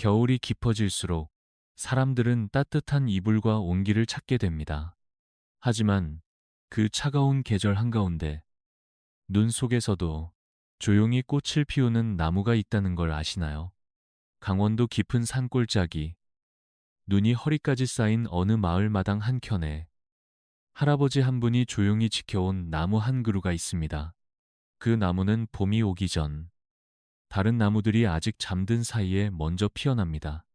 겨울이 깊어질수록 사람들은 따뜻한 이불과 온기를 찾게 됩니다. 하지만 그 차가운 계절 한가운데 눈 속에서도 조용히 꽃을 피우는 나무가 있다는 걸 아시나요? 강원도 깊은 산골짜기, 눈이 허리까지 쌓인 어느 마을 마당 한켠에 할아버지 한 분이 조용히 지켜온 나무 한 그루가 있습니다. 그 나무는 봄이 오기 전 다른 나무들이 아직 잠든 사이에 먼저 피어납니다.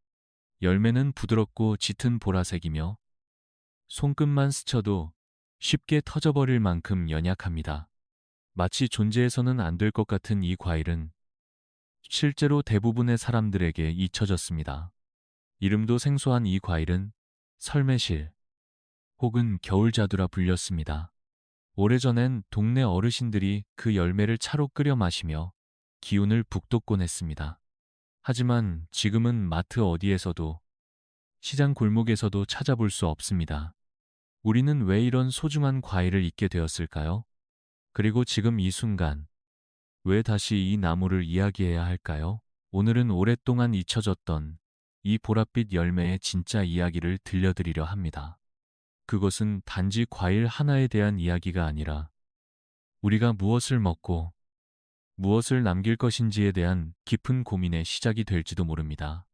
열매는 부드럽고 짙은 보라색이며 손끝만 스쳐도 쉽게 터져버릴 만큼 연약합니다. 마치 존재해서는 안 될 것 같은 이 과일은 실제로 대부분의 사람들에게 잊혀졌습니다. 이름도 생소한 이 과일은 설매실 혹은 겨울자두라 불렸습니다. 오래전엔 동네 어르신들이 그 열매를 차로 끓여 마시며 기운을 북돋곤 했습니다. 하지만 지금은 마트 어디에서도 시장 골목에서도 찾아볼 수 없습니다. 우리는 왜 이런 소중한 과일을 잊게 되었을까요? 그리고 지금 이 순간 왜 다시 이 나무를 이야기해야 할까요? 오늘은 오랫동안 잊혀졌던 이 보랏빛 열매의 진짜 이야기를 들려드리려 합니다. 그것은 단지 과일 하나에 대한 이야기가 아니라 우리가 무엇을 먹고 무엇을 남길 것인지에 대한 깊은 고민의 시작이 될지도 모릅니다.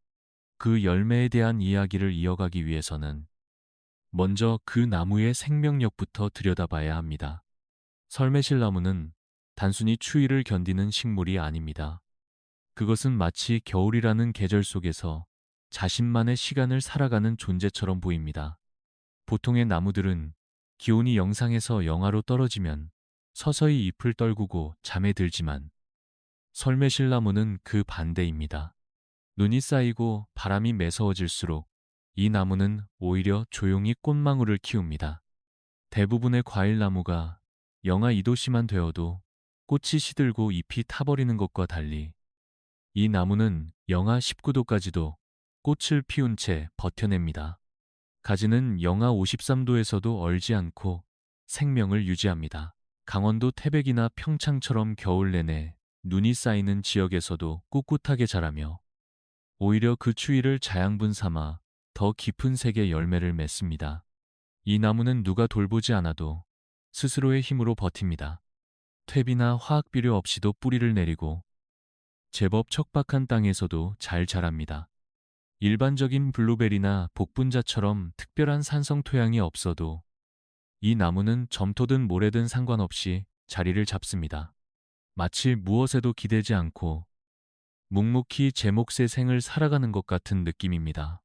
그 열매에 대한 이야기를 이어가기 위해서는 먼저 그 나무의 생명력부터 들여다봐야 합니다. 설매실 나무는 단순히 추위를 견디는 식물이 아닙니다. 그것은 마치 겨울이라는 계절 속에서 자신만의 시간을 살아가는 존재처럼 보입니다. 보통의 나무들은 기온이 영상에서 영하로 떨어지면 서서히 잎을 떨구고 잠에 들지만 설매실 나무는 그 반대입니다. 눈이 쌓이고 바람이 매서워질수록 이 나무는 오히려 조용히 꽃망울을 키웁니다. 대부분의 과일나무가 영하 2도씨만 되어도 꽃이 시들고 잎이 타버리는 것과 달리 이 나무는 영하 19도까지도 꽃을 피운 채 버텨냅니다. 가지는 영하 53도에서도 얼지 않고 생명을 유지합니다. 강원도 태백이나 평창처럼 겨울 내내 눈이 쌓이는 지역에서도 꿋꿋하게 자라며 오히려 그 추위를 자양분 삼아 더 깊은 색의 열매를 맺습니다. 이 나무는 누가 돌보지 않아도 스스로의 힘으로 버팁니다. 퇴비나 화학비료 없이도 뿌리를 내리고 제법 척박한 땅에서도 잘 자랍니다. 일반적인 블루베리나 복분자처럼 특별한 산성 토양이 없어도 이 나무는 점토든 모래든 상관없이 자리를 잡습니다. 마치 무엇에도 기대지 않고 묵묵히 제 몫의 생을 살아가는 것 같은 느낌입니다.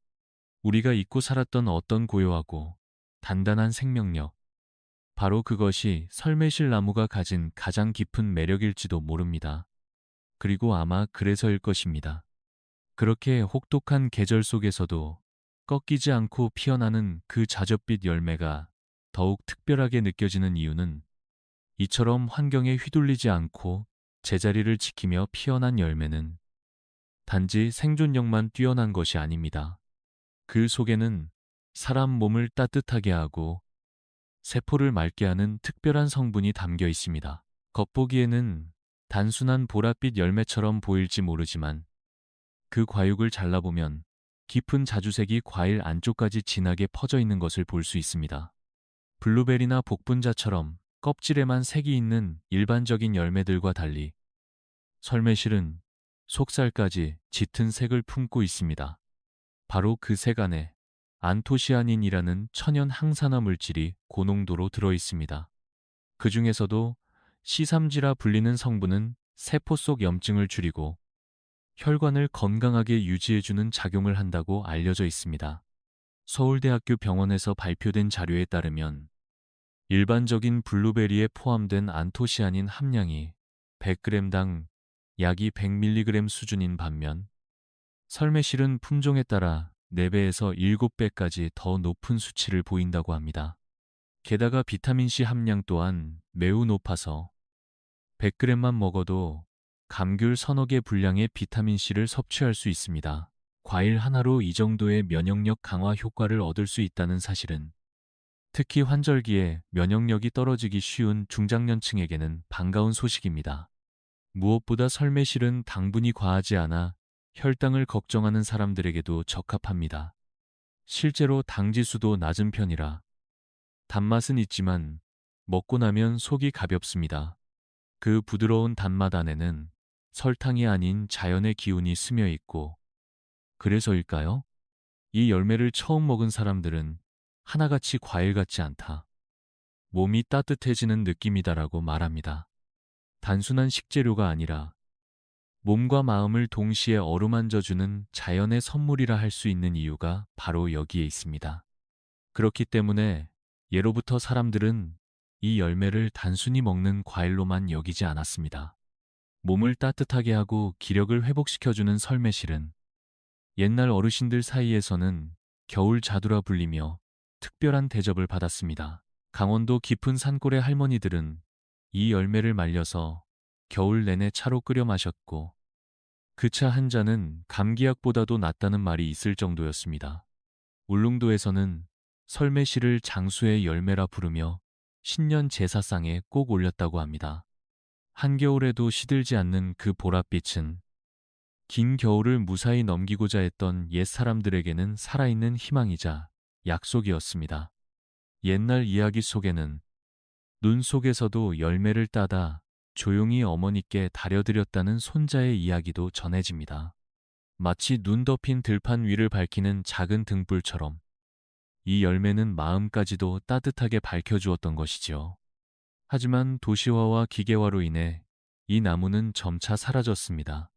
우리가 잊고 살았던 어떤 고요하고 단단한 생명력, 바로 그것이 설매실 나무가 가진 가장 깊은 매력일지도 모릅니다. 그리고 아마 그래서일 것입니다. 그렇게 혹독한 계절 속에서도 꺾이지 않고 피어나는 그 자줏빛 열매가 더욱 특별하게 느껴지는 이유는 이처럼 환경에 휘둘리지 않고 제자리를 지키며 피어난 열매는 단지 생존력만 뛰어난 것이 아닙니다. 그 속에는 사람 몸을 따뜻하게 하고 세포를 맑게 하는 특별한 성분이 담겨 있습니다. 겉보기에는 단순한 보랏빛 열매처럼 보일지 모르지만 그 과육을 잘라보면 깊은 자주색이 과일 안쪽까지 진하게 퍼져 있는 것을 볼 수 있습니다. 블루베리나 복분자처럼 껍질에만 색이 있는 일반적인 열매들과 달리 설매실은 속살까지 짙은 색을 품고 있습니다. 바로 그 색 안에 안토시아닌이라는 천연 항산화 물질이 고농도로 들어 있습니다. 그 중에서도 C3지라 불리는 성분은 세포 속 염증을 줄이고 혈관을 건강하게 유지해주는 작용을 한다고 알려져 있습니다. 서울대학교 병원에서 발표된 자료에 따르면 일반적인 블루베리에 포함된 안토시아닌 함량이 100g당 약이 100mg 수준인 반면 설매실은 품종에 따라 4배에서 7배까지 더 높은 수치를 보인다고 합니다. 게다가 비타민C 함량 또한 매우 높아서 100g만 먹어도 감귤 서너 개 분량의 비타민C를 섭취할 수 있습니다. 과일 하나로 이 정도의 면역력 강화 효과를 얻을 수 있다는 사실은 특히 환절기에 면역력이 떨어지기 쉬운 중장년층에게는 반가운 소식입니다. 무엇보다 설매실은 당분이 과하지 않아 혈당을 걱정하는 사람들에게도 적합합니다. 실제로 당 지수도 낮은 편이라 단맛은 있지만 먹고 나면 속이 가볍습니다. 그 부드러운 단맛 안에는 설탕이 아닌 자연의 기운이 스며 있고, 그래서일까요? 이 열매를 처음 먹은 사람들은 하나같이 과일 같지 않다, 몸이 따뜻해지는 느낌이다라고 말합니다. 단순한 식재료가 아니라 몸과 마음을 동시에 어루만져주는 자연의 선물이라 할 수 있는 이유가 바로 여기에 있습니다. 그렇기 때문에 예로부터 사람들은 이 열매를 단순히 먹는 과일로만 여기지 않았습니다. 몸을 따뜻하게 하고 기력을 회복시켜주는 설매실은 옛날 어르신들 사이에서는 겨울 자두라 불리며 특별한 대접을 받았습니다. 강원도 깊은 산골의 할머니들은 이 열매를 말려서 겨울 내내 차로 끓여 마셨고, 그 차 한 잔은 감기약보다도 낫다는 말이 있을 정도였습니다. 울릉도에서는 설매실을 장수의 열매라 부르며 신년 제사상에 꼭 올렸다고 합니다. 한겨울에도 시들지 않는 그 보랏빛은 긴 겨울을 무사히 넘기고자 했던 옛 사람들에게는 살아있는 희망이자 약속이었습니다. 옛날 이야기 속에는 눈 속에서도 열매를 따다 조용히 어머니께 다려드렸다는 손자의 이야기도 전해집니다. 마치 눈 덮인 들판 위를 밝히는 작은 등불처럼 이 열매는 마음까지도 따뜻하게 밝혀주었던 것이지요. 하지만 도시화와 기계화로 인해 이 나무는 점차 사라졌습니다.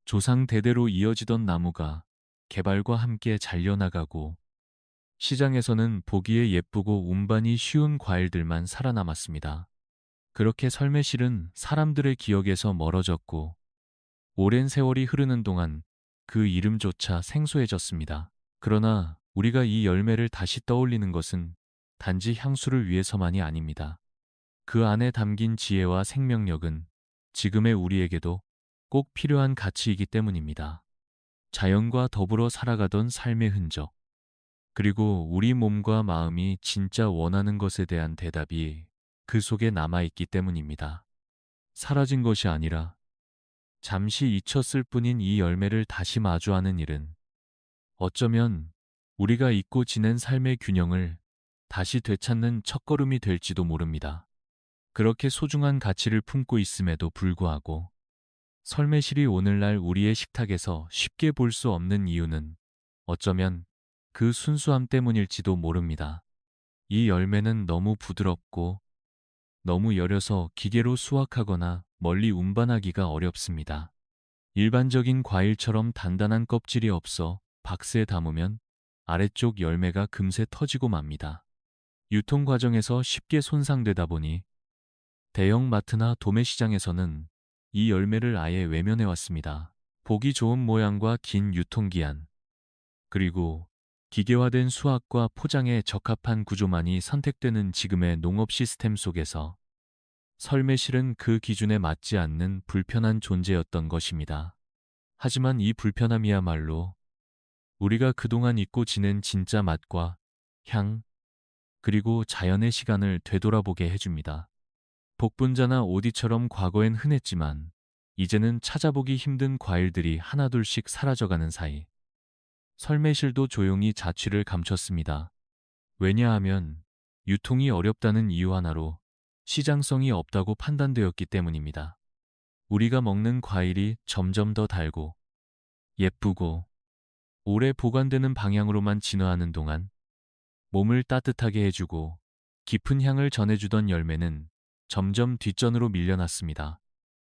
조상 대대로 이어지던 나무가 개발과 함께 잘려나가고, 시장에서는 보기에 예쁘고 운반이 쉬운 과일들만 살아남았습니다. 그렇게 설매실은 사람들의 기억에서 멀어졌고, 오랜 세월이 흐르는 동안 그 이름조차 생소해졌습니다. 그러나 우리가 이 열매를 다시 떠올리는 것은 단지 향수를 위해서만이 아닙니다. 그 안에 담긴 지혜와 생명력은 지금의 우리에게도 꼭 필요한 가치이기 때문입니다. 자연과 더불어 살아가던 삶의 흔적, 그리고 우리 몸과 마음이 진짜 원하는 것에 대한 대답이 그 속에 남아있기 때문입니다. 사라진 것이 아니라 잠시 잊혔을 뿐인 이 열매를 다시 마주하는 일은 어쩌면 우리가 잊고 지낸 삶의 균형을 다시 되찾는 첫걸음이 될지도 모릅니다. 그렇게 소중한 가치를 품고 있음에도 불구하고 설매실이 오늘날 우리의 식탁에서 쉽게 볼 수 없는 이유는 어쩌면 그 순수함 때문일지도 모릅니다. 이 열매는 너무 부드럽고 너무 여려서 기계로 수확하거나 멀리 운반하기가 어렵습니다. 일반적인 과일처럼 단단한 껍질이 없어 박스에 담으면 아래쪽 열매가 금세 터지고 맙니다. 유통 과정에서 쉽게 손상되다 보니 대형 마트나 도매시장에서는 이 열매를 아예 외면해 왔습니다. 보기 좋은 모양과 긴 유통기한, 그리고 기계화된 수확과 포장에 적합한 구조만이 선택되는 지금의 농업 시스템 속에서 설매실은 그 기준에 맞지 않는 불편한 존재였던 것입니다. 하지만 이 불편함이야말로 우리가 그동안 잊고 지낸 진짜 맛과 향, 그리고 자연의 시간을 되돌아보게 해줍니다. 복분자나 오디처럼 과거엔 흔했지만 이제는 찾아보기 힘든 과일들이 하나둘씩 사라져가는 사이 설매실도 조용히 자취를 감췄습니다. 왜냐하면 유통이 어렵다는 이유 하나로 시장성이 없다고 판단되었기 때문입니다. 우리가 먹는 과일이 점점 더 달고 예쁘고 오래 보관되는 방향으로만 진화하는 동안 몸을 따뜻하게 해주고 깊은 향을 전해주던 열매는 점점 뒷전으로 밀려났습니다.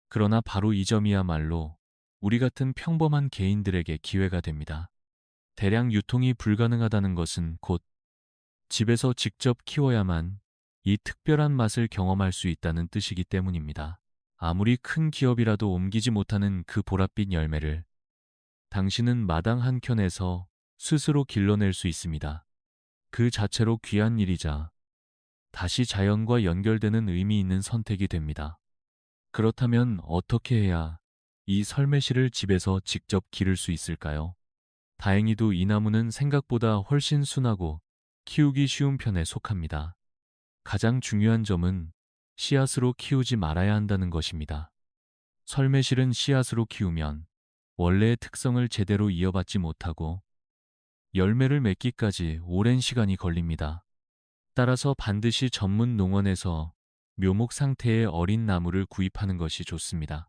그러나 바로 이 점이야말로 우리 같은 평범한 개인들에게 기회가 됩니다. 대량 유통이 불가능하다는 것은 곧 집에서 직접 키워야만 이 특별한 맛을 경험할 수 있다는 뜻이기 때문입니다. 아무리 큰 기업이라도 옮기지 못하는 그 보랏빛 열매를 당신은 마당 한켠에서 스스로 길러낼 수 있습니다. 그 자체로 귀한 일이자 다시 자연과 연결되는 의미 있는 선택이 됩니다. 그렇다면 어떻게 해야 이 설매실을 집에서 직접 기를 수 있을까요? 다행히도 이 나무는 생각보다 훨씬 순하고 키우기 쉬운 편에 속합니다. 가장 중요한 점은 씨앗으로 키우지 말아야 한다는 것입니다. 설매실은 씨앗으로 키우면 원래의 특성을 제대로 이어받지 못하고 열매를 맺기까지 오랜 시간이 걸립니다. 따라서 반드시 전문 농원에서 묘목 상태의 어린 나무를 구입하는 것이 좋습니다.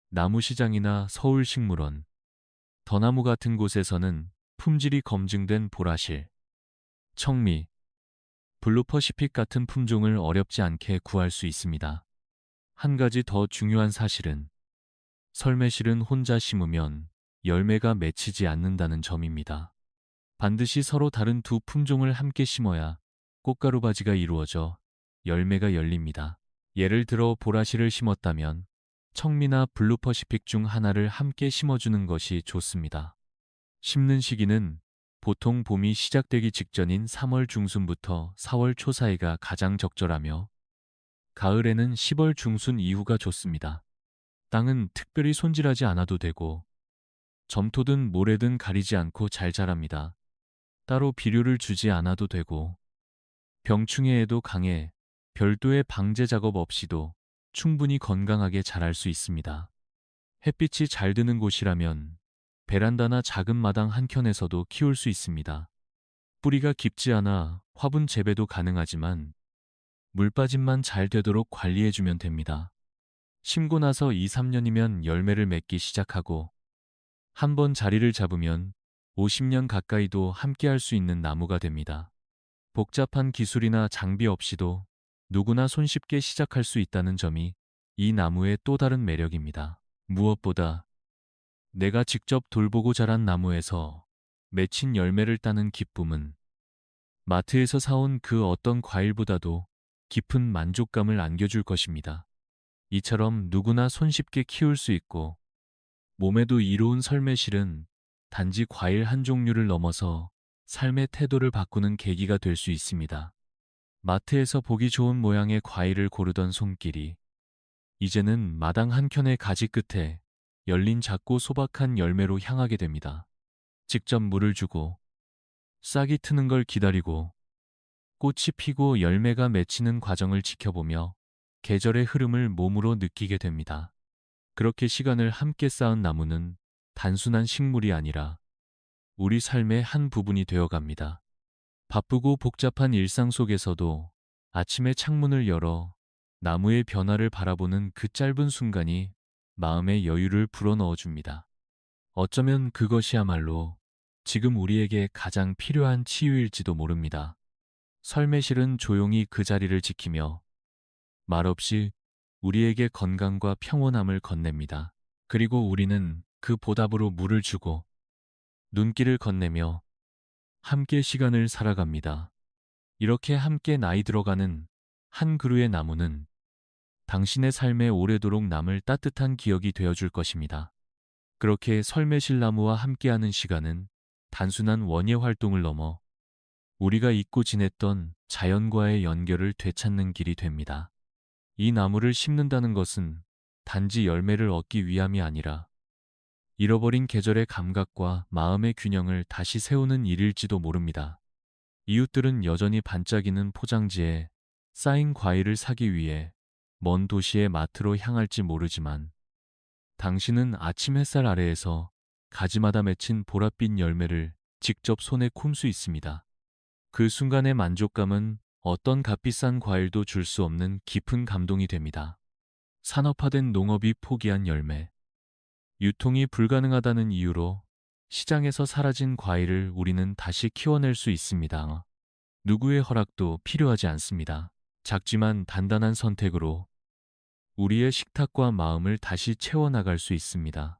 나무시장이나 서울식물원, 더나무 같은 곳에서는 품질이 검증된 보라실, 청미, 블루퍼시픽 같은 품종을 어렵지 않게 구할 수 있습니다. 한 가지 더 중요한 사실은 설매실은 혼자 심으면 열매가 맺히지 않는다는 점입니다. 반드시 서로 다른 두 품종을 함께 심어야 꽃가루바지가 이루어져 열매가 열립니다. 예를 들어 보라실을 심었다면 청미나 블루퍼시픽 중 하나를 함께 심어주는 것이 좋습니다. 심는 시기는 보통 봄이 시작되기 직전인 3월 중순부터 4월 초 사이가 가장 적절하며 가을에는 10월 중순 이후가 좋습니다. 땅은 특별히 손질하지 않아도 되고 점토든 모래든 가리지 않고 잘 자랍니다. 따로 비료를 주지 않아도 되고 병충해에도 강해 별도의 방제 작업 없이도 충분히 건강하게 자랄 수 있습니다. 햇빛이 잘 드는 곳이라면 베란다나 작은 마당 한켠에서도 키울 수 있습니다. 뿌리가 깊지 않아 화분 재배도 가능하지만 물 빠짐만 잘 되도록 관리해주면 됩니다. 심고 나서 2, 3년이면 열매를 맺기 시작하고 한번 자리를 잡으면 50년 가까이도 함께할 수 있는 나무가 됩니다. 복잡한 기술이나 장비 없이도 누구나 손쉽게 시작할 수 있다는 점이 이 나무의 또 다른 매력입니다. 무엇보다 내가 직접 돌보고 자란 나무에서 맺힌 열매를 따는 기쁨은 마트에서 사온 그 어떤 과일보다도 깊은 만족감을 안겨줄 것입니다. 이처럼 누구나 손쉽게 키울 수 있고 몸에도 이로운 설매실은 단지 과일 한 종류를 넘어서 삶의 태도를 바꾸는 계기가 될 수 있습니다. 마트에서 보기 좋은 모양의 과일을 고르던 손길이 이제는 마당 한켠의 가지 끝에 열린 작고 소박한 열매로 향하게 됩니다. 직접 물을 주고 싹이 트는 걸 기다리고 꽃이 피고 열매가 맺히는 과정을 지켜보며 계절의 흐름을 몸으로 느끼게 됩니다. 그렇게 시간을 함께 쌓은 나무는 단순한 식물이 아니라 우리 삶의 한 부분이 되어갑니다. 바쁘고 복잡한 일상 속에서도 아침에 창문을 열어 나무의 변화를 바라보는 그 짧은 순간이 마음의 여유를 불어넣어 줍니다. 어쩌면 그것이야말로 지금 우리에게 가장 필요한 치유일지도 모릅니다. 설매실은 조용히 그 자리를 지키며 말없이 우리에게 건강과 평온함을 건넵니다. 그리고 우리는 그 보답으로 물을 주고 눈길을 건네며 함께 시간을 살아갑니다. 이렇게 함께 나이 들어가는 한 그루의 나무는 당신의 삶에 오래도록 남을 따뜻한 기억이 되어줄 것입니다. 그렇게 설매실 나무와 함께하는 시간은 단순한 원예 활동을 넘어 우리가 잊고 지냈던 자연과의 연결을 되찾는 길이 됩니다. 이 나무를 심는다는 것은 단지 열매를 얻기 위함이 아니라 잃어버린 계절의 감각과 마음의 균형을 다시 세우는 일일지도 모릅니다. 이웃들은 여전히 반짝이는 포장지에 쌓인 과일을 사기 위해 먼 도시의 마트로 향할지 모르지만 당신은 아침 햇살 아래에서 가지마다 맺힌 보랏빛 열매를 직접 손에 쿰 수 있습니다. 그 순간의 만족감은 어떤 값비싼 과일도 줄 수 없는 깊은 감동이 됩니다. 산업화된 농업이 포기한 열매, 유통이 불가능하다는 이유로 시장에서 사라진 과일을 우리는 다시 키워낼 수 있습니다. 누구의 허락도 필요하지 않습니다. 작지만 단단한 선택으로 우리의 식탁과 마음을 다시 채워나갈 수 있습니다.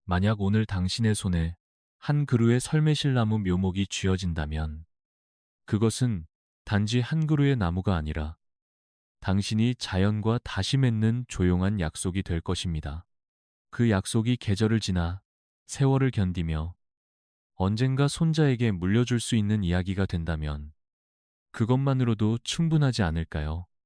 만약 오늘 당신의 손에 한 그루의 설매실나무 묘목이 쥐어진다면 그것은 단지 한 그루의 나무가 아니라 당신이 자연과 다시 맺는 조용한 약속이 될 것입니다. 그 약속이 계절을 지나 세월을 견디며 언젠가 손자에게 물려줄 수 있는 이야기가 된다면 그것만으로도 충분하지 않을까요?